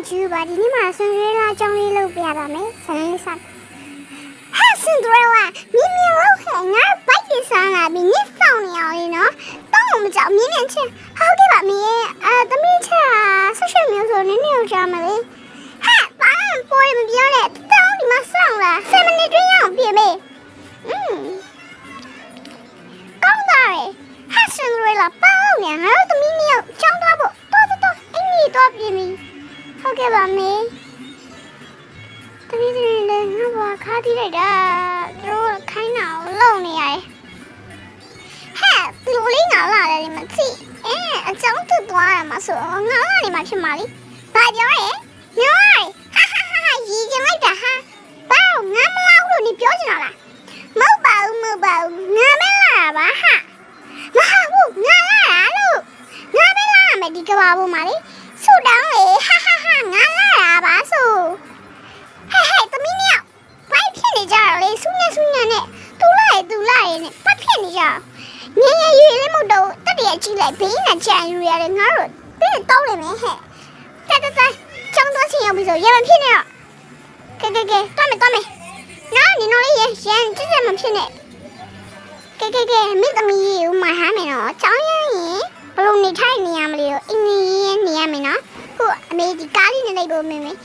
ကျူပါဒီနေ့မှာဆင်ဒရဲလာအကြောင်းလေးလုပ်ပြပါမယ်ဇလန်းလေးစဟာဆင်ဒရဲလာမြင်းမြင်းလို့ခဲငါဘိုက်ကြီးဆောင်လာပြီးညစ်ဆောင်နေအောင်လေနော်တောင်းမကြောက်မြင်းမြင်းချင်းဟုတ်ကဲ့ပါမင်းသမီးချာဆက်ရွှေမျိုးဆိုနည်းနည်းကြားမလေးဟာဘာပေါ်မပြောနဲ့တောင်းဒီမှာဆောင်လာ7မိနစ်တွင်းရအောင်ပြင်မေးကောင်းတာလေဟာဆင်ဒရဲလာပေါင်းနေငါတို့သမီးနှစ်ယောက်ချောင်းသွားဖို့တော်အင်းကြီးတော့ပြင်ပြီဟုတ်ကဲ့ပါမေတပည့်တွေလည်းငါဘာခါတိလိုက်တာတို့ခိုင်းတာကိုလုံနေရတယ်ဟဲ့ဒီလိုလေးငါလာတယ်မသိအကြောင်းထွက်သွားရမှာဆိုငါလာနေမှာဖြစ်မှာလေဘာပြောရဲပြောရဲဟာရီကျင်လိုက်တာဟာဘာငါမလာဘူးလို့နေပြောချင်တော့လားမဟုတ်ပါဘူးငါမလာပါဟာမဟုတ်ဘူးငါလာလို့ငါမလာမယ်ဒီကဘာပေါ်မှာလေဆူတောင်းလေဟာငါလာတာပါဆိုဟဲ့သမီးမြောက်ဘိုက်ဖြစ်နေကြတော့လေဆူညံနဲ့တူလိုက်နဲ့ပတ်ဖြစ်နေကြငယ်ရွေလေးမတော့တက်တရကြည့်လိုက်ဘေးနဲ့ကြံယူရတယ်ငါတို့ပြည့်တောင်းနေမယ်ဟဲ့တက်ကျောင်းသွားချင်ရောက်ပြီဆိုရမဖြစ်နဲ့တော့ကဲသွားမယ်ငါနေတော့လေရန်ကြည့်မဖြစ်နဲ့ကဲမိသမီးကိုမဟာမယ်နော်ကျောင်းရင်ဘလို့နေထိုင်နေရမလို့အင်းကြီးနေရမယ်နော်ခုအမေဒီကားလေးနဲ့လိုက်ဖို့မင်းဟဲ့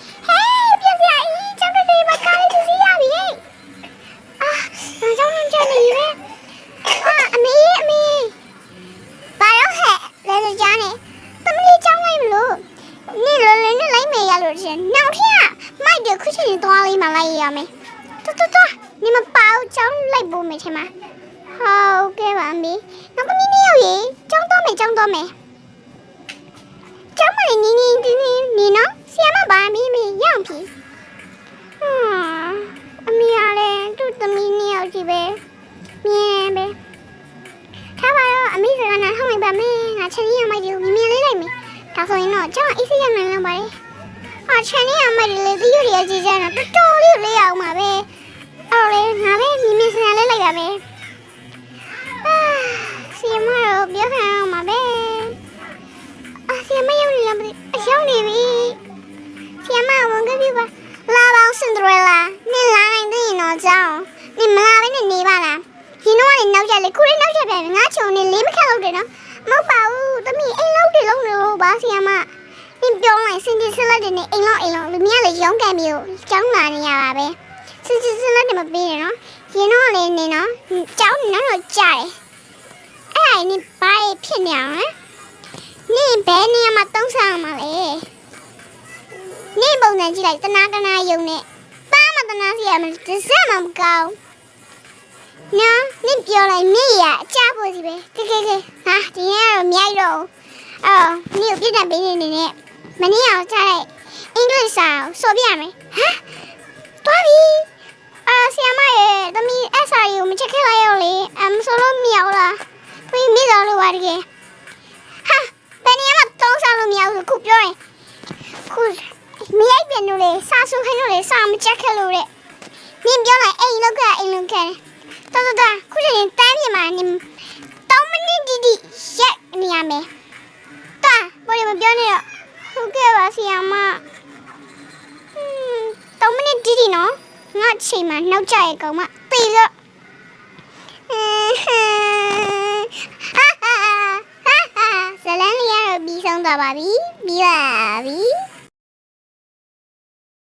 ပြစရာကြီးကျောင်းလေးမှာကားလေးစီးရပြီကျောင်းကြနေပြီအမေဘာရောဟဲ့လဲကြားနေသမီးကျောင်းလိုက်မလို့နေလောနဲ့လိုက်မယ်ရလို့ရှင်နောက်ထပ်မိုက်တယ်ခုချိန်သွားလေးမှလိုက်ရမယ်တော်နေမပေါ့ကျောင်းလိုက်ဖို့မယ်ထင်မှာဟုတ်ကဲ့ပါမေနောက်သမီးနေရောက်ရေကျောင်းသွားမယ်ကျောင်းမလေးနီနော်ဆီယမဘာမီရအောင်ပြီအမေကလည်းသူ့သမီးနေရောက်ကြည့်ပဲမြင်ပဲထားပါတော့အမေစကားနားထောင်လိုက်ပါမယ်ငါချန်လေးရမိုက်တယ်မြင်လေးလိုက်မယ်ဒါဆိုရင်တော့ကျောင်းအေးစိရနိုင်လောက်ပါလေချန်လေးရမိုက်တယ်လေသီးရွတွေကြည့်ကြတော့တော်လေးလေးအောင်ပါပဲအဲ့လေငါပဲမြင်စရာလေးလိုက်ပါမယ်ဆီယမတော့ပြောခံအောင်ပါပဲဆီယမရောက်နေလားမသိရောက်နေပြီဆီယမဝန်ကပြပါလာပါဆင်ဒရဲလာနေလာနိုင်တဲ့ရင်တော့ကြောင်းနေမလာဘဲနေပါလားဒီတော့လည်းနောက်ကြလေခုလေးနောက်ကြပြန်ငါချုံနေလေးမခက်လို့တယ်နော်မဟုတ်ပါဘူးသမီးအိမ်လောက်တွေလုံးနေလို့ပါဆီယမနင်ပြောလိုက်စင်ကြီးစလက်တွေနဲ့အိမ်လောက်လူမြလေရုံးကန်မျိုးကျောင်းလာနေရပါပဲစင်ကြီးစလက်တွေမပေးနဲ့နော်ရင်တော့လည်းနေနော်ကျောင်းနေတော့ကြားတယ်အဲ့နင်ဘာဖြစ်နေအောင်လဲနင်ဘယ်နေရာမှာတုံးဆောင်မှာလဲနင်ပုံစံကြည့်လိုက်တနာယုံနဲ့ပါမတနာစီရမတစ်စက်မှမကောင်းနော်နင်ပြောလိုက်မေးရအချဖို့စီပဲကဲဟာဒီနေ့တော့မြိုက်တော့နင်ကိုပြစ်ဒဏ်ပေးနေနဲ့မနေ့အောင်ကြားလိုက်အင်္ဂလိပ်စာဆိုပြရမယ်ဟာသွားပြီဆီယမရဲ့သမီး SRU ကိုမချက်ခဲ့လိုက်ရောလေဆိုလို့မရဘူးလားဖေးမိတော်လို့ပါတကယ်ဟာဘယ်နေရာမှာတုံးဆောင်လို့မရဘူးခုပြောရင်ခုမရိုက်ပြန်လို့လေစာဆုခိုင်းလို့လေစာမချက်ခဲ့လို့တဲ့နင်ပြောလိုက်အိမ်လောက်ကတော်ခုချိန်တန်းပြမှာနင်3မိနစ်တိရက်နေရမယ်တာဘာလို့မပြောနဲ့တော့ဟုတ်ကဲ့ပါဆီယမ3မိနစ်တိနော်ငါချိန်မှာနောက်ကျရဲ့ကောင်မတေးတော့ဇလန်းလေးရတော့ပြီးဆုံးသွားပါပြီ